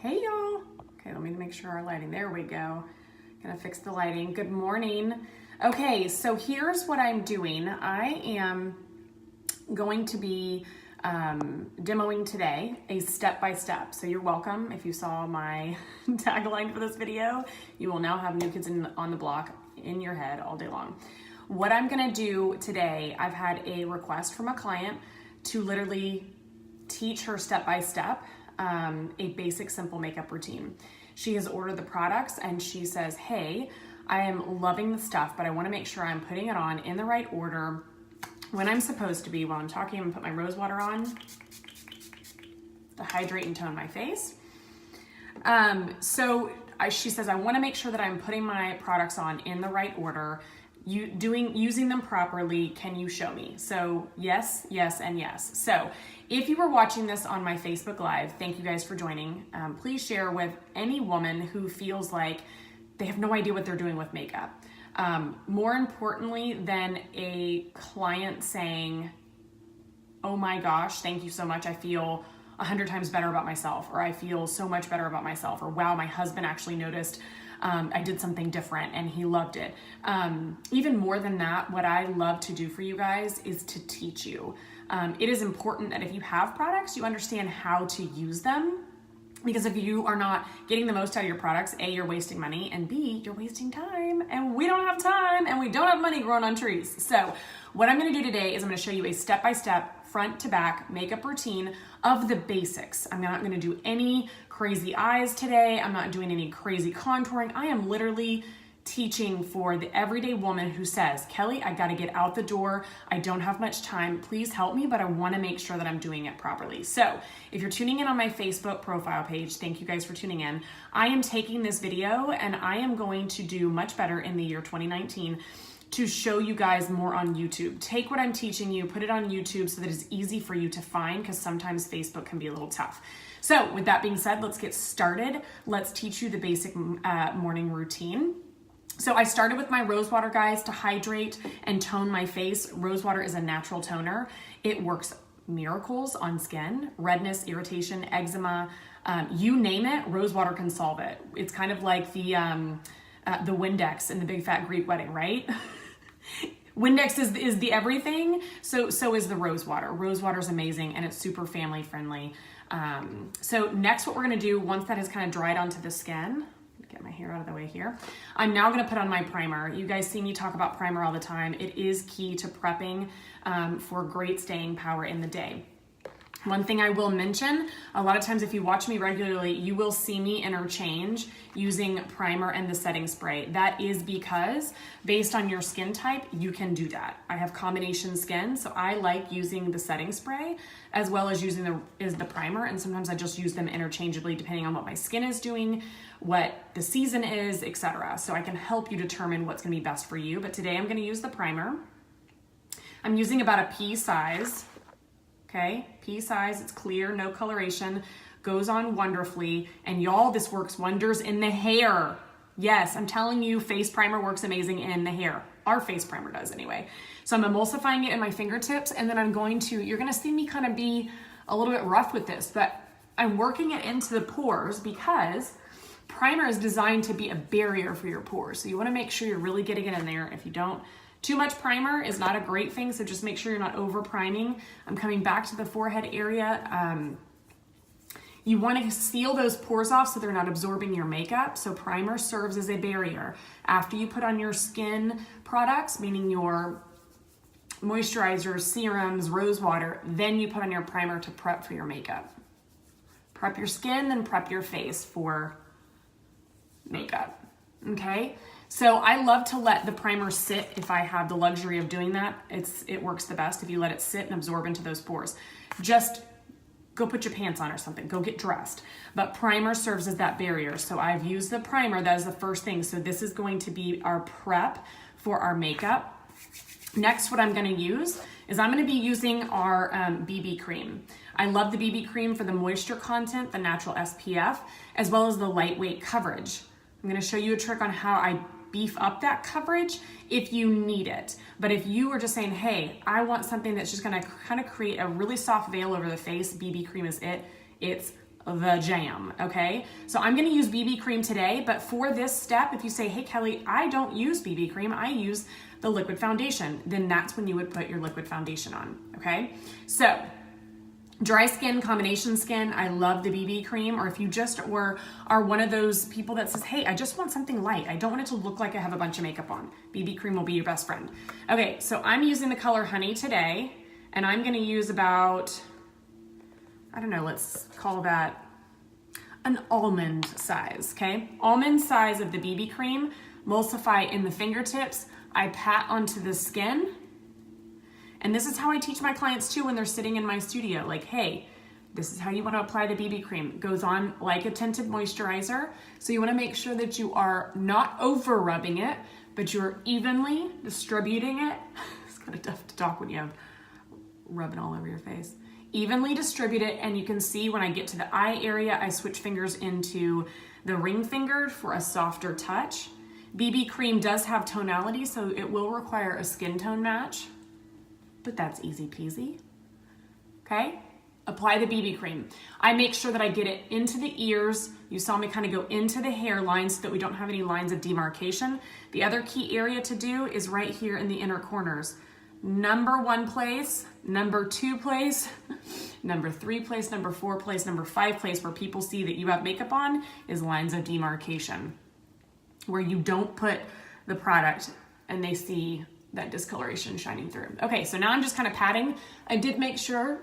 Hey y'all. Okay, let me make sure our lighting, there we go. Gonna fix the lighting. Good morning. Okay, so here's what I'm doing. I am going to be demoing today a step-by-step. So you're welcome. If you saw my tagline for this video, you will now have New Kids on the Block in your head all day long. What I'm gonna do today, I've had a request from a client to literally teach her step-by-step a basic simple makeup routine. She has ordered the products and she says, hey, I am loving the stuff, but I wanna make sure I'm putting it on in the right order when I'm supposed to be. While I'm talking, I'm gonna put my rose water on to hydrate and tone my face. She says, I wanna make sure that I'm putting my products on in the right order, using them properly. Can you show me? So yes, yes, and yes. So if you were watching this on my Facebook Live, thank you guys for joining. Please share with any woman who feels like they have no idea what they're doing with makeup. More importantly than a client saying, oh my gosh, thank you so much, I feel 100 times better about myself, or I feel so much better about myself, or wow, my husband actually noticed I did something different and he loved it. Even more than that, what I love to do for you guys is to teach you. It is important that if you have products, you understand how to use them. Because if you are not getting the most out of your products, A, you're wasting money, and B, you're wasting time, and we don't have time, and we don't have money growing on trees. So what I'm gonna do today is I'm gonna show you a step-by-step, front to back makeup routine of the basics. I'm not gonna do any crazy eyes today. I'm not doing any crazy contouring. I am literally teaching for the everyday woman who says, Kelly, I gotta get out the door. I don't have much time. Please help me, but I wanna make sure that I'm doing it properly. So if you're tuning in on my Facebook profile page, thank you guys for tuning in. I am taking this video and I am going to do much better in the year 2019 to show you guys more on YouTube. Take what I'm teaching you, put it on YouTube so that it's easy for you to find, because sometimes Facebook can be a little tough. So with that being said, let's get started. Let's teach you the basic morning routine. So I started with my rose water, guys, to hydrate and tone my face. Rose water is a natural toner. It works miracles on skin, redness, irritation, eczema, you name it, rose water can solve it. It's kind of like the Windex in the Big Fat Greek Wedding, right? Windex is the everything, so is the rose water. Rose water is amazing and it's super family friendly. So next what we're gonna do, once that has kind of dried onto the skin, get my hair out of the way here, I'm now gonna put on my primer. You guys see me talk about primer all the time. It is key to prepping for great staying power in the day. One thing I will mention, a lot of times if you watch me regularly, you will see me interchange using primer and the setting spray. That is because based on your skin type, you can do that. I have combination skin, so I like using the setting spray as well as using the primer, and sometimes I just use them interchangeably depending on what my skin is doing, what the season is, etc. So I can help you determine what's gonna be best for you. But today I'm gonna use the primer. I'm using about a pea size. Okay, pea size, it's clear, no coloration, goes on wonderfully. And y'all, this works wonders in the hair. Yes, I'm telling you, face primer works amazing in the hair. Our face primer does anyway. So I'm emulsifying it in my fingertips, and then you're gonna see me kind of be a little bit rough with this, but I'm working it into the pores because primer is designed to be a barrier for your pores. So you wanna make sure you're really getting it in there. If you don't, too much primer is not a great thing, so just make sure you're not over priming. I'm coming back to the forehead area. You want to seal those pores off so they're not absorbing your makeup. So primer serves as a barrier. After you put on your skin products, meaning your moisturizers, serums, rose water, then you put on your primer to prep for your makeup. Prep your skin, then prep your face for makeup, okay? So I love to let the primer sit if I have the luxury of doing that. It works the best if you let it sit and absorb into those pores. Just go put your pants on or something, go get dressed. But primer serves as that barrier. So I've used the primer, that is the first thing. So this is going to be our prep for our makeup. Next, what I'm gonna use is I'm gonna be using our BB cream. I love the BB cream for the moisture content, the natural SPF, as well as the lightweight coverage. I'm gonna show you a trick on how I beef up that coverage if you need it. But if you are just saying, hey, I want something that's just gonna kind of create a really soft veil over the face, BB cream is it. It's the jam, okay? So I'm gonna use BB cream today, but for this step, if you say, hey Kelly, I don't use BB cream, I use the liquid foundation, then that's when you would put your liquid foundation on, okay? So dry skin, combination skin, I love the BB cream. Or if you just are one of those people that says, hey, I just want something light. I don't want it to look like I have a bunch of makeup on. BB cream will be your best friend. Okay, so I'm using the color Honey today, and I'm gonna use about, I don't know, let's call that an almond size, okay? Almond size of the BB cream, emulsify in the fingertips. I pat onto the skin. And this is how I teach my clients too when they're sitting in my studio. Like, hey, this is how you want to apply the BB cream. It goes on like a tinted moisturizer. So you want to make sure that you are not over rubbing it, but you're evenly distributing it. It's kind of tough to talk when you have rubbing all over your face. Evenly distribute it, and you can see when I get to the eye area, I switch fingers into the ring finger for a softer touch. BB cream does have tonality, so it will require a skin tone match, but that's easy peasy, okay? Apply the BB cream. I make sure that I get it into the ears. You saw me kind of go into the hairline so that we don't have any lines of demarcation. The other key area to do is right here in the inner corners. Number 1 place, number 2 place, number 3 place, number 4 place, number 5 place where people see that you have makeup on is lines of demarcation, where you don't put the product and they see that discoloration shining through. Okay, so now I'm just kind of patting. I did make sure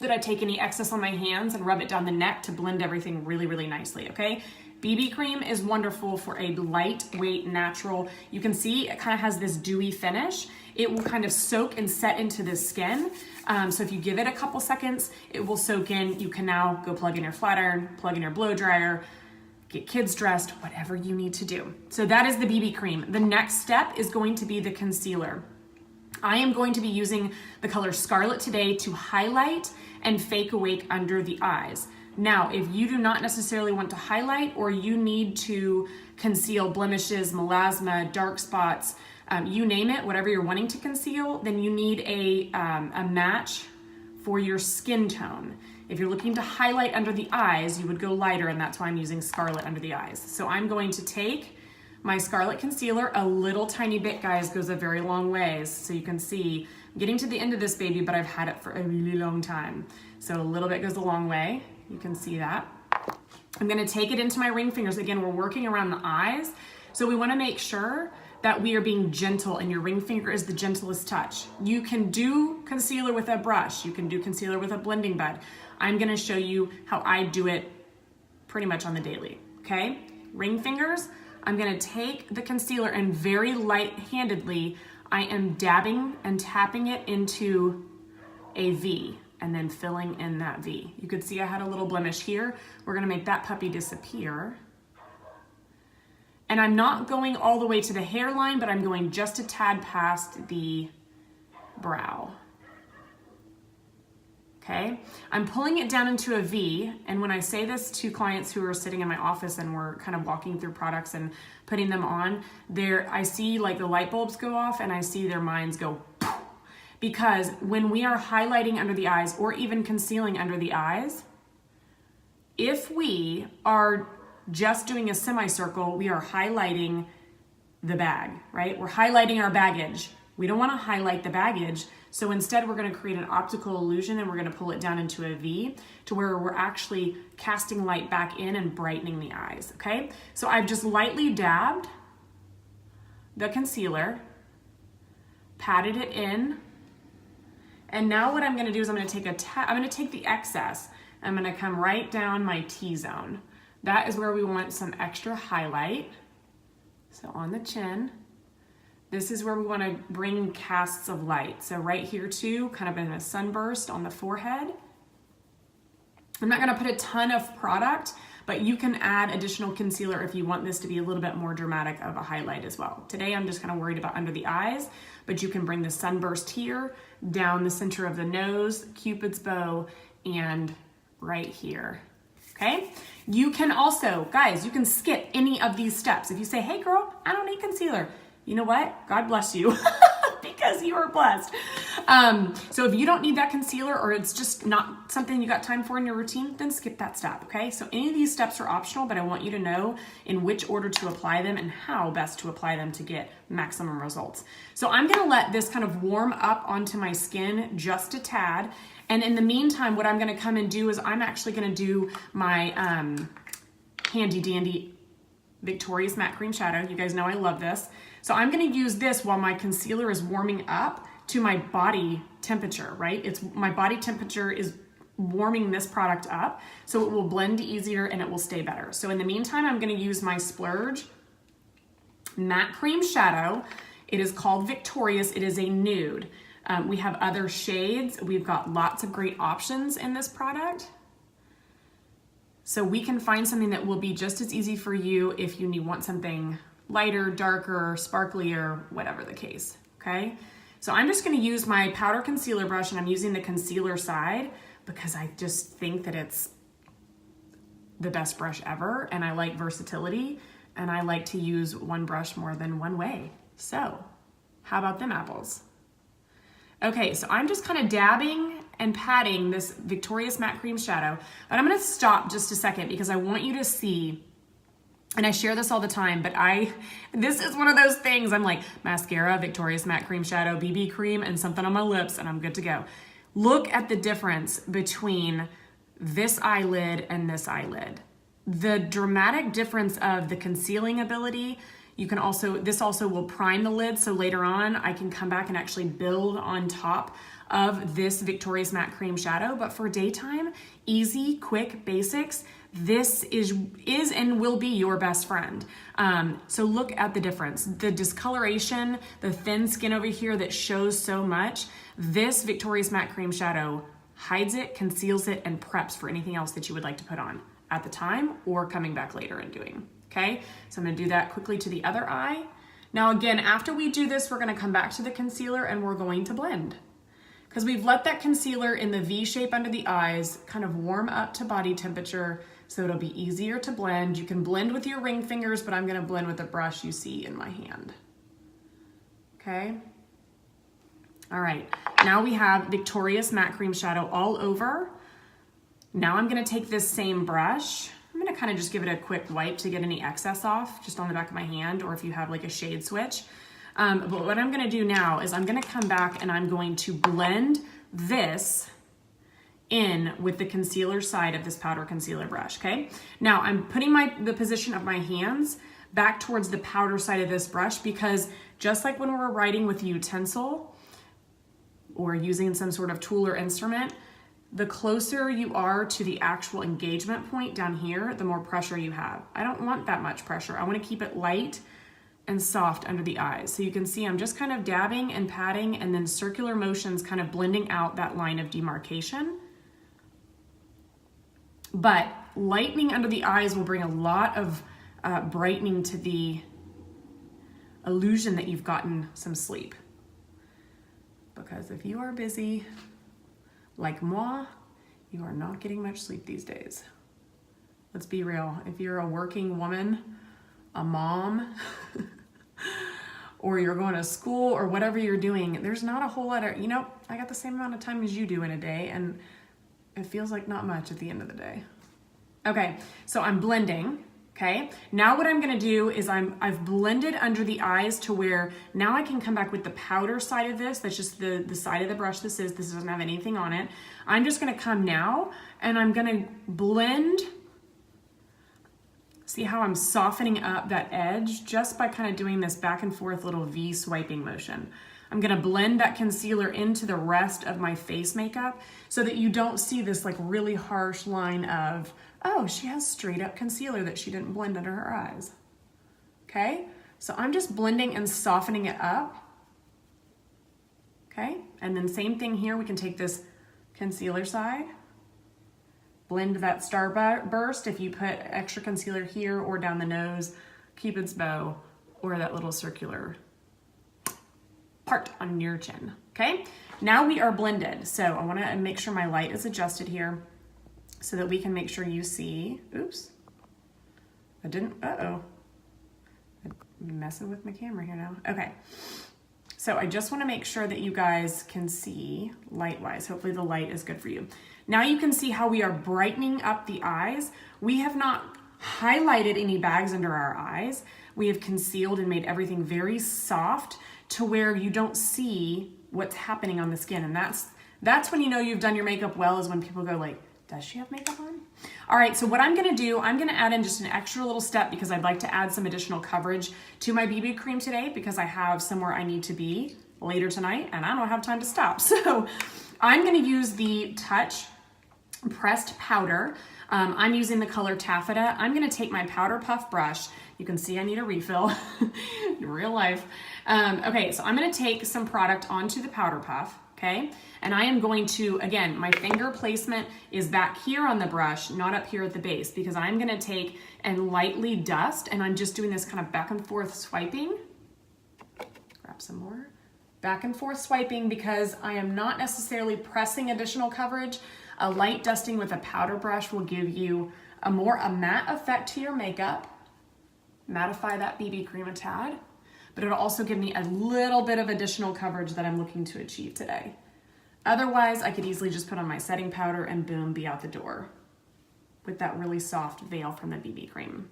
that I take any excess on my hands and rub it down the neck to blend everything really, really nicely, okay? BB cream is wonderful for a lightweight, natural. You can see it kind of has this dewy finish. It will kind of soak and set into the skin. So if you give it a couple seconds, it will soak in. You can now go plug in your flat iron, plug in your blow dryer, get kids dressed, whatever you need to do. So that is the BB cream. The next step is going to be the concealer. I am going to be using the color Scarlet today to highlight and fake awake under the eyes. Now, if you do not necessarily want to highlight, or you need to conceal blemishes, melasma, dark spots, you name it, whatever you're wanting to conceal, then you need a match for your skin tone. If you're looking to highlight under the eyes, you would go lighter, and that's why I'm using Scarlet under the eyes. So I'm going to take my Scarlet concealer, a little tiny bit, guys, goes a very long ways. So you can see, I'm getting to the end of this baby, but I've had it for a really long time. So a little bit goes a long way. You can see that. I'm gonna take it into my ring fingers. Again, we're working around the eyes. So we wanna make sure that we are being gentle, and your ring finger is the gentlest touch. You can do concealer with a brush. You can do concealer with a blending bud. I'm gonna show you how I do it pretty much on the daily, okay? Ring fingers, I'm gonna take the concealer and very light-handedly, I am dabbing and tapping it into a V and then filling in that V. You could see I had a little blemish here. We're gonna make that puppy disappear. And I'm not going all the way to the hairline, but I'm going just a tad past the brow. Okay, I'm pulling it down into a V, and when I say this to clients who are sitting in my office and we're kind of walking through products and putting them on, I see like the light bulbs go off, and I see their minds go poof. Because when we are highlighting under the eyes or even concealing under the eyes, if we are just doing a semicircle, we are highlighting the bag, right? We're highlighting our baggage. We don't want to highlight the baggage. So instead, we're going to create an optical illusion, and we're going to pull it down into a V to where we're actually casting light back in and brightening the eyes, okay? So I've just lightly dabbed the concealer, patted it in, and now what I'm going to do is I'm going to take the excess. I'm going to come right down my T-zone. That is where we want some extra highlight. So on the chin. This is where we want to bring casts of light. So right here too, kind of in a sunburst on the forehead. I'm not going to put a ton of product, but you can add additional concealer if you want this to be a little bit more dramatic of a highlight as well. Today I'm just kind of worried about under the eyes, but you can bring the sunburst here, down the center of the nose, Cupid's bow, and right here. Okay? You can also, guys, you can skip any of these steps. If you say, hey girl, I don't need concealer. You know what? God bless you because you are blessed. So if you don't need that concealer, or it's just not something you got time for in your routine, then skip that step, okay? So any of these steps are optional, but I want you to know in which order to apply them and how best to apply them to get maximum results. So I'm gonna let this kind of warm up onto my skin just a tad. And in the meantime, what I'm gonna come and do is I'm actually gonna do my handy dandy Victorious Matte Cream Shadow. You guys know I love this. So I'm gonna use this while my concealer is warming up to my body temperature, right? My body temperature is warming this product up, so it will blend easier and it will stay better. So in the meantime, I'm gonna use my Splurge Matte Cream Shadow. It is called Victorious. It is a nude. We have other shades. We've got lots of great options in this product. So we can find something that will be just as easy for you if you want something lighter, darker, sparklier, whatever the case, okay? So I'm just gonna use my powder concealer brush, and I'm using the concealer side because I just think that it's the best brush ever, and I like versatility, and I like to use one brush more than one way. So how about them apples? Okay, so I'm just kind of dabbing and patting this Victorious Matte Cream Shadow, but I'm gonna stop just a second because I want you to see, and I share this all the time, but this is one of those things, I'm like, mascara, Victorious Matte Cream Shadow, BB cream, and something on my lips, and I'm good to go. Look at the difference between this eyelid and this eyelid. The dramatic difference of the concealing ability. This also will prime the lid, so later on I can come back and actually build on top of this Victorious Matte Cream Shadow. But for daytime, easy, quick basics, this is and will be your best friend. So look at the difference. The discoloration, the thin skin over here that shows so much, this Victorious Matte Cream Shadow hides it, conceals it, and preps for anything else that you would like to put on at the time or coming back later and doing. Okay, so I'm gonna do that quickly to the other eye. Now again, after we do this, we're gonna come back to the concealer and we're going to blend. Because we've let that concealer in the V shape under the eyes kind of warm up to body temperature, so it'll be easier to blend. You can blend with your ring fingers, but I'm gonna blend with the brush you see in my hand. Okay, all right, now we have Victorious Matte Cream Shadow all over. Now I'm gonna take this same brush, I'm gonna kind of just give it a quick wipe to get any excess off, just on the back of my hand, or if you have like a shade switch. But what I'm gonna do now is I'm gonna come back and I'm going to blend this in with the concealer side of this powder concealer brush, okay? Now I'm putting the position of my hands back towards the powder side of this brush, because just like when we're writing with a utensil or using some sort of tool or instrument, the closer you are to the actual engagement point down here, the more pressure you have. I don't want that much pressure. I want to keep it light and soft under the eyes. So you can see I'm just kind of dabbing and patting, and then circular motions kind of blending out that line of demarcation. But lightening under the eyes will bring a lot of brightening to the illusion that you've gotten some sleep. Because if you are busy, like moi, you are not getting much sleep these days. Let's be real. If you're a working woman, a mom, or you're going to school or whatever you're doing, there's not a whole lot of, I got the same amount of time as you do in a day, and it feels like not much at the end of the day. Okay, so I'm blending. Okay, now what I'm gonna do is I've blended under the eyes to where now I can come back with the powder side of this. That's just the side of the brush this doesn't have anything on it. I'm just gonna come now and I'm gonna blend. See how I'm softening up that edge just by kind of doing this back and forth little V swiping motion. I'm gonna blend that concealer into the rest of my face makeup so that you don't see this like really harsh line of, oh, she has straight up concealer that she didn't blend under her eyes. Okay, so I'm just blending and softening it up. Okay, and then same thing here, we can take this concealer side, blend that starburst if you put extra concealer here or down the nose, Cupid's bow, or that little circular part on your chin. Okay, now we are blended. So I wanna make sure my light is adjusted here, so that we can make sure you see, oops, I'm messing with my camera here now. Okay, So I just want to make sure that you guys can see light-wise. Hopefully the light is good for you. Now you can see how we are brightening up the eyes. We have not highlighted any bags under our eyes. We have concealed and made everything very soft to where you don't see what's happening on the skin. And that's when you know you've done your makeup well, is when people go like, does she have makeup on? All right, so what I'm gonna do, I'm gonna add in just an extra little step because I'd like to add some additional coverage to my BB cream today because I have somewhere I need to be later tonight and I don't have time to stop. So I'm gonna use the Touch pressed powder. I'm using the color Taffeta. I'm gonna take my powder puff brush. You can see I need a refill in real life. Okay, so I'm gonna take some product onto the powder puff, okay? And I am going to, again, my finger placement is back here on the brush, not up here at the base, because I'm gonna take and lightly dust, and I'm just doing this kind of back and forth swiping. Grab some more. Back and forth swiping because I am not necessarily pressing additional coverage. A light dusting with a powder brush will give you a matte effect to your makeup, mattify that BB cream a tad, but it'll also give me a little bit of additional coverage that I'm looking to achieve today. Otherwise, I could easily just put on my setting powder and boom, be out the door with that really soft veil from the BB cream.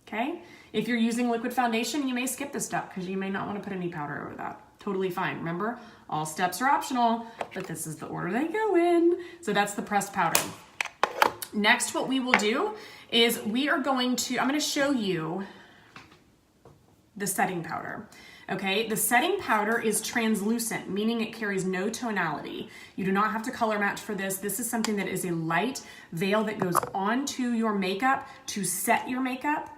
Okay? If you're using liquid foundation, you may skip this step because you may not want to put any powder over that. Totally fine. Remember, all steps are optional, but this is the order they go in. So that's the pressed powder. Next, what we will do is I'm going to show you the setting powder. Okay, the setting powder is translucent, meaning it carries no tonality. You do not have to color match for this. This is something that is a light veil that goes onto your makeup to set your makeup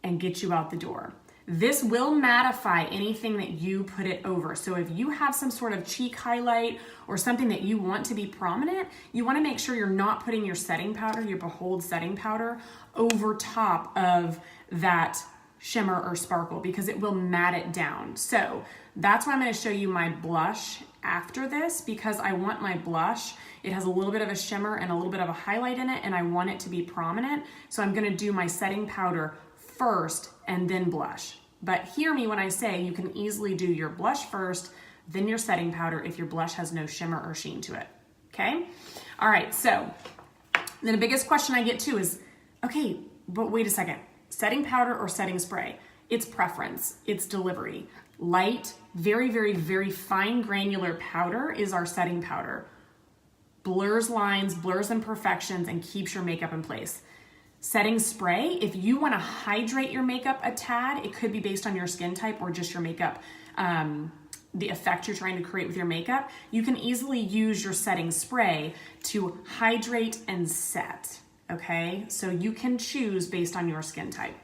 and get you out the door. This will mattify anything that you put it over. So if you have some sort of cheek highlight or something that you want to be prominent, you want to make sure you're not putting your setting powder, your Behold setting powder, over top of that shimmer or sparkle because it will matte it down. So that's why I'm going to show you my blush after this because I want my blush. It has a little bit of a shimmer and a little bit of a highlight in it and I want it to be prominent. So I'm going to do my setting powder first and then blush. But hear me when I say you can easily do your blush first, then your setting powder if your blush has no shimmer or sheen to it. Okay? All right, so then the biggest question I get too is, okay, but wait a second. Setting powder or setting spray? It's preference, it's delivery. Light, very, very, very fine granular powder is our setting powder. Blurs lines, blurs imperfections, and keeps your makeup in place. Setting spray, if you want to hydrate your makeup a tad, it could be based on your skin type or just your makeup, the effect you're trying to create with your makeup, you can easily use your setting spray to hydrate and set. Okay, so you can choose based on your skin type.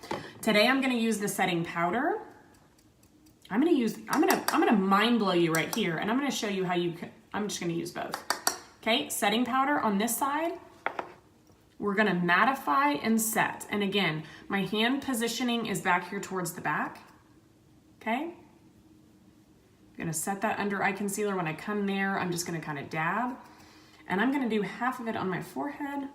Today I'm gonna use the setting powder. I'm gonna mind blow you right here and I'm gonna show you how I'm just gonna use both. Okay, setting powder on this side. We're gonna mattify and set. And again, my hand positioning is back here towards the back. Okay? I'm gonna set that under eye concealer. When I come there, I'm just gonna kind of dab. And I'm gonna do half of it on my forehead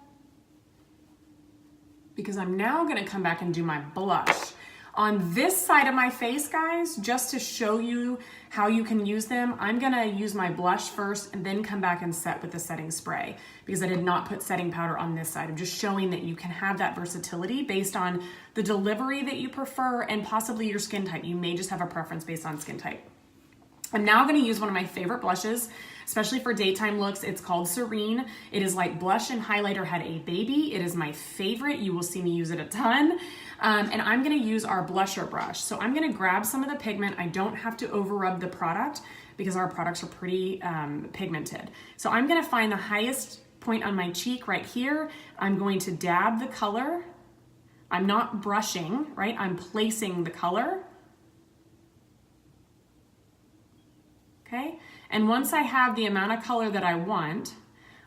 because I'm now gonna come back and do my blush. On this side of my face, guys, just to show you how you can use them, I'm gonna use my blush first and then come back and set with the setting spray because I did not put setting powder on this side. I'm just showing that you can have that versatility based on the delivery that you prefer and possibly your skin type. You may just have a preference based on skin type. I'm now gonna use one of my favorite blushes, especially for daytime looks. It's called Serene. It is like blush and highlighter had a baby. It is my favorite. You will see me use it a ton. And I'm gonna use our blusher brush. So I'm gonna grab some of the pigment. I don't have to over rub the product because our products are pretty pigmented. So I'm gonna find the highest point on my cheek right here. I'm going to dab the color. I'm not brushing, right? I'm placing the color. Okay, and once I have the amount of color that I want,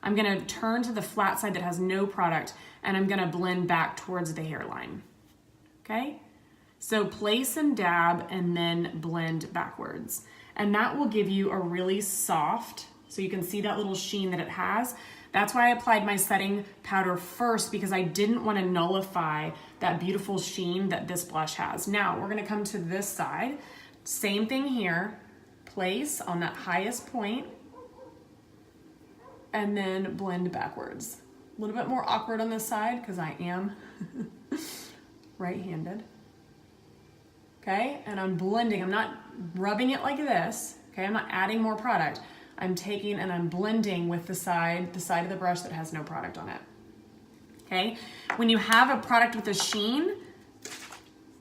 I'm gonna turn to the flat side that has no product and I'm gonna blend back towards the hairline. Okay, so place and dab and then blend backwards. And that will give you a really soft, so you can see that little sheen that it has. That's why I applied my setting powder first because I didn't want to nullify that beautiful sheen that this blush has. Now we're gonna come to this side, same thing here. place on that highest point, and then blend backwards. A little bit more awkward on this side because I am right-handed. Okay, and I'm blending. I'm not rubbing it like this. Okay, I'm not adding more product. I'm taking and I'm blending with the side of the brush that has no product on it. Okay, when you have a product with a sheen,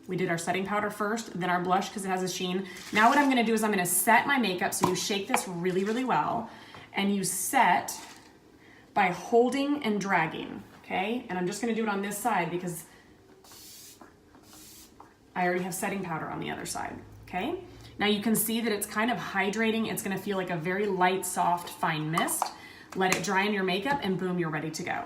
we did our setting powder first, then our blush because it has a sheen. Now what I'm gonna do is I'm gonna set my makeup. So you shake this really, really well, and you set by holding and dragging, okay? And I'm just gonna do it on this side because I already have setting powder on the other side, okay? Now you can see that it's kind of hydrating. It's gonna feel like a very light, soft, fine mist. Let it dry in your makeup and boom, you're ready to go.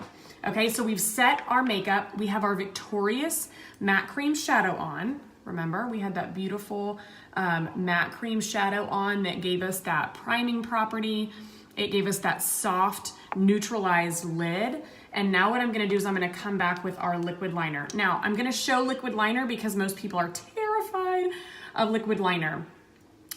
Okay, so we've set our makeup. We have our Victorious Matte Cream Shadow on. Remember, we had that beautiful matte cream shadow on that gave us that priming property. It gave us that soft, neutralized lid. And now what I'm gonna do is I'm gonna come back with our liquid liner. Now, I'm gonna show liquid liner because most people are terrified of liquid liner.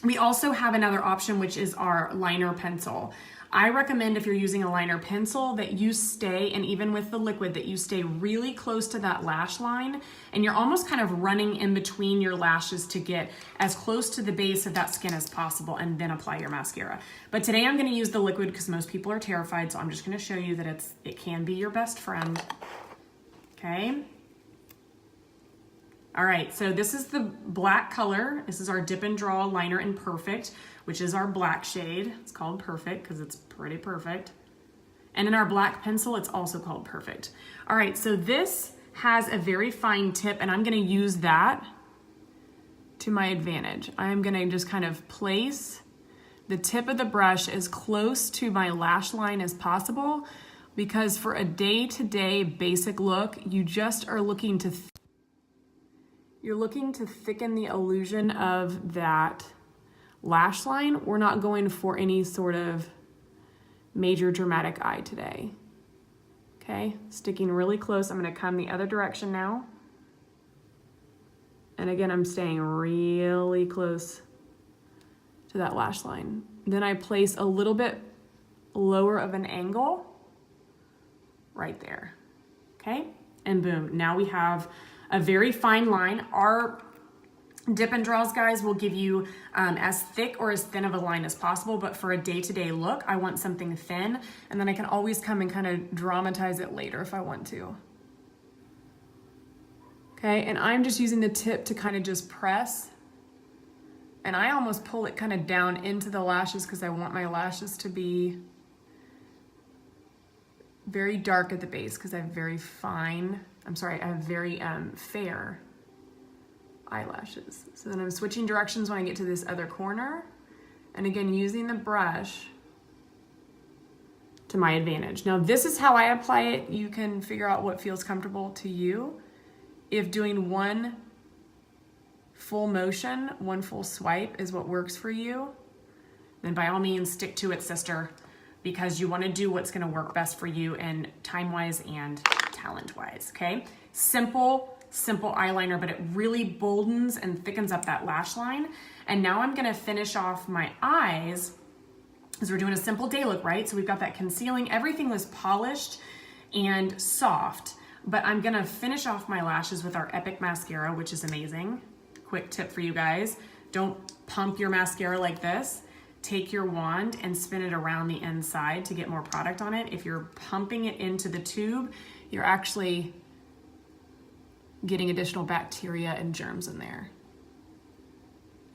We also have another option, which is our liner pencil. I recommend if you're using a liner pencil that you stay, and even with the liquid, that you stay really close to that lash line, and you're almost kind of running in between your lashes to get as close to the base of that skin as possible, and then apply your mascara. But today I'm gonna use the liquid because most people are terrified, so I'm just gonna show you that it can be your best friend, okay? All right, so this is the black color. This is our Dip and Draw Liner in Perfect, which is our black shade. It's called Perfect because it's pretty perfect. And in our black pencil, it's also called Perfect. All right, so this has a very fine tip, and I'm gonna use that to my advantage. I am gonna just kind of place the tip of the brush as close to my lash line as possible, because for a day-to-day basic look, you just are looking to you're looking to thicken the illusion of that lash line. We're not going for any sort of major dramatic eye today. Okay, sticking really close. I'm gonna come the other direction now. And again, I'm staying really close to that lash line. Then I place a little bit lower of an angle right there, okay? And boom, now we have a very fine line. Our Dip and Draws, guys, will give you as thick or as thin of a line as possible, but for a day-to-day look, I want something thin, and then I can always come and kind of dramatize it later if I want to. Okay, and I'm just using the tip to kind of just press, and I almost pull it kind of down into the lashes because I want my lashes to be very dark at the base because I have very fine, I have very fair eyelashes. So then I'm switching directions when I get to this other corner. And again, using the brush to my advantage. Now this is how I apply it. You can figure out what feels comfortable to you. If doing one full motion, one full swipe is what works for you, then by all means stick to it, sister, because you want to do what's going to work best for you and time-wise and talent-wise, okay? Simple eyeliner, but it really boldens and thickens up that lash line. And now I'm gonna finish off my eyes, because we're doing a simple day look, right? So we've got that concealing, everything was polished and soft, but I'm gonna finish off my lashes with our Epic Mascara, which is amazing. Quick tip for you guys, don't pump your mascara like this. Take your wand and spin it around the inside to get more product on it. If you're pumping it into the tube, you're actually getting additional bacteria and germs in there.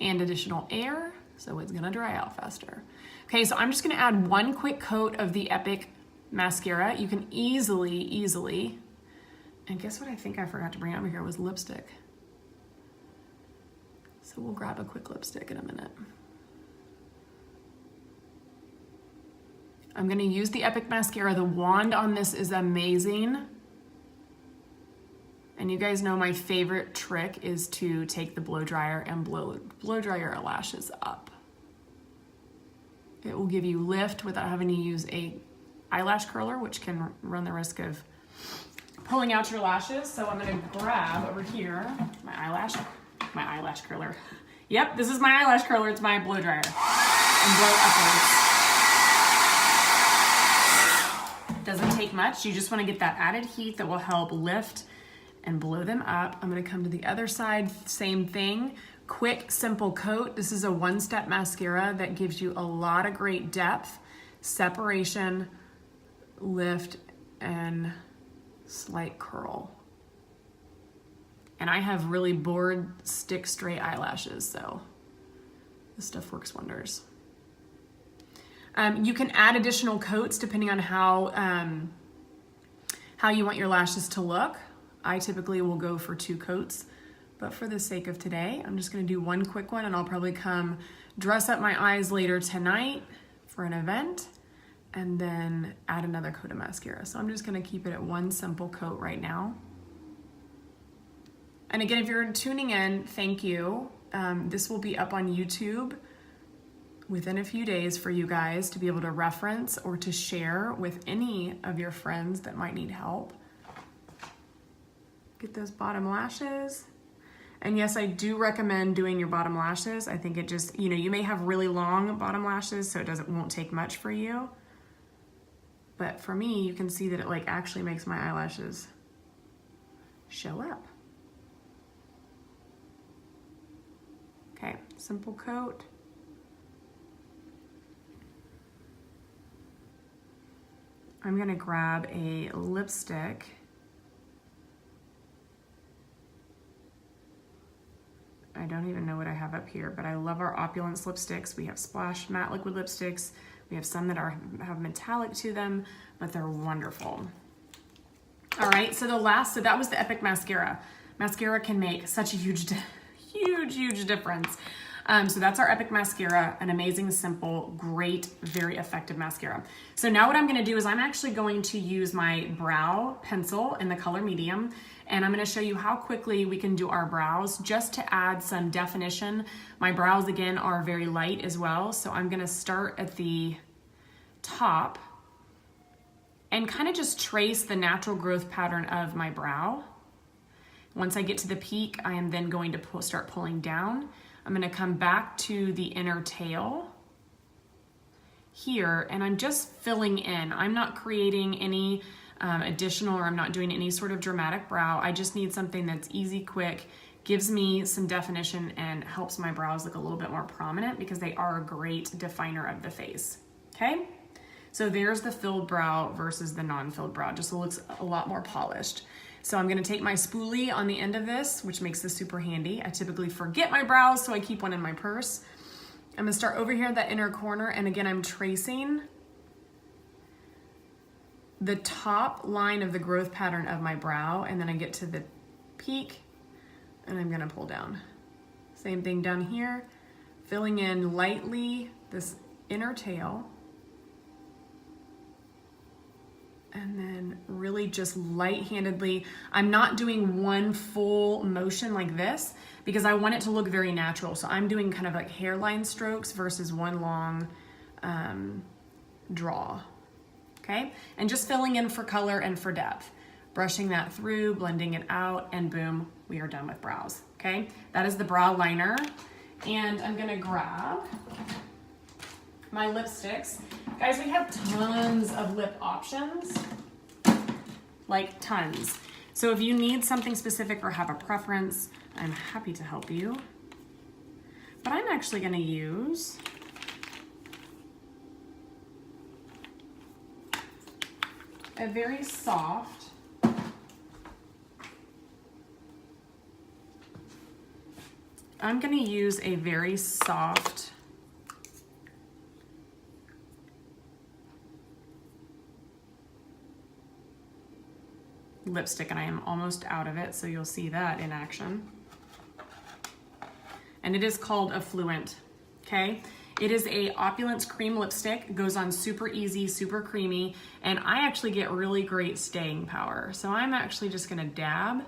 And additional air, so it's gonna dry out faster. Okay, so I'm just gonna add one quick coat of the Epic Mascara. You can easily, and guess what I think I forgot to bring out here was lipstick. So we'll grab a quick lipstick in a minute. I'm gonna use the Epic Mascara. The wand on this is amazing. And you guys know my favorite trick is to take the blow dryer and blow dry your lashes up. It will give you lift without having to use a eyelash curler, which can run the risk of pulling out your lashes. So I'm gonna grab over here my eyelash curler. Yep, this is my eyelash curler. It's my blow dryer. And blow upwards. Doesn't take much. You just want to get that added heat that will help lift and blow them up. I'm going to come to the other side. Same thing. Quick, simple coat. This is a one-step mascara that gives you a lot of great depth, separation, lift, and slight curl. And I have really bored, stick straight eyelashes, so this stuff works wonders. You can add additional coats depending on how you want your lashes to look. I typically will go for 2 coats, but for the sake of today, I'm just gonna do one quick one, and I'll probably come dress up my eyes later tonight for an event and then add another coat of mascara. So I'm just gonna keep it at one simple coat right now. And again, if you're tuning in, thank you. This will be up on YouTube within a few days for you guys to be able to reference or to share with any of your friends that might need help. Get those bottom lashes. And yes, I do recommend doing your bottom lashes. I think it just, you may have really long bottom lashes, so it won't take much for you. But for me, you can see that it actually makes my eyelashes show up. Okay, simple coat. I'm gonna grab a lipstick. I don't even know what I have up here, but I love our Opulence lipsticks. We have Splash matte liquid lipsticks. We have some that have metallic to them, but they're wonderful. All right, so that was the Epic Mascara. Mascara can make such a huge difference. So that's our Epic Mascara, an amazing, simple, great, very effective mascara. So now what I'm gonna do is I'm actually going to use my brow pencil in the color medium, and I'm gonna show you how quickly we can do our brows just to add some definition. My brows, again, are very light as well, so I'm gonna start at the top and kind of just trace the natural growth pattern of my brow. Once I get to the peak, I am then going to start pulling down. I'm gonna come back to the inner tail here, and I'm just filling in. I'm not creating any additional, or I'm not doing any sort of dramatic brow. I just need something that's easy, quick, gives me some definition, and helps my brows look a little bit more prominent because they are a great definer of the face, okay? So there's the filled brow versus the non-filled brow, just looks a lot more polished. So I'm gonna take my spoolie on the end of this, which makes this super handy. I typically forget my brows, so I keep one in my purse. I'm gonna start over here at that inner corner, and again, I'm tracing the top line of the growth pattern of my brow, and then I get to the peak, and I'm gonna pull down. Same thing down here, filling in lightly this inner tail, and then really just light-handedly. I'm not doing one full motion like this because I want it to look very natural. So I'm doing kind of like hairline strokes versus one long draw, okay? And just filling in for color and for depth. Brushing that through, blending it out, and boom, we are done with brows, okay? That is the brow liner. And I'm gonna grab my lipsticks. Guys, we have tons of lip options, like tons. So if you need something specific or have a preference, I'm happy to help you. But I'm actually gonna use a very soft lipstick, and I am almost out of it, so you'll see that in action. And it is called Affluent, okay? It is a Opulence cream lipstick. It goes on super easy, super creamy, and I actually get really great staying power. So I'm actually just gonna dab.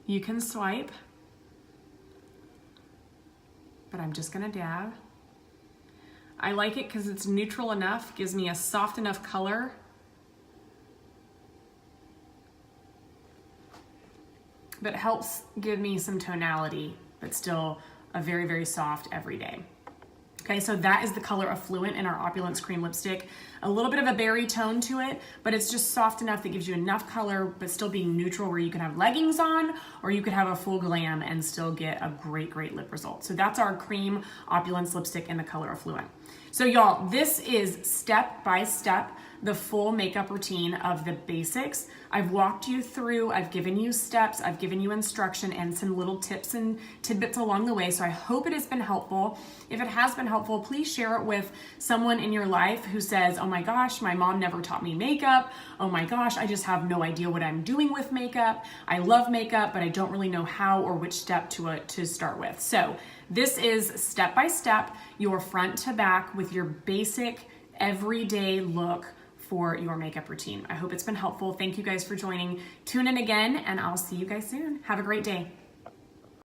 You can swipe, but I'm just gonna dab. I like it because it's neutral enough, gives me a soft enough color. but helps give me some tonality, but still a very, very soft everyday. Okay, so that is the color Affluent in our Opulence Cream Lipstick. A little bit of a berry tone to it, but it's just soft enough that gives you enough color, but still being neutral where you can have leggings on, or you could have a full glam and still get a great, great lip result. So that's our Cream Opulence Lipstick in the color Affluent. So y'all, this is step by step the full makeup routine of the basics. I've walked you through, I've given you steps, I've given you instruction and some little tips and tidbits along the way. So I hope it has been helpful. If it has been helpful, please share it with someone in your life who says, oh my gosh, my mom never taught me makeup. Oh my gosh, I just have no idea what I'm doing with makeup. I love makeup, but I don't really know how or which step to start with. So this is step by step, your front to back with your basic everyday look for your makeup routine. I hope it's been helpful. Thank you guys for joining. Tune in again and I'll see you guys soon. Have a great day.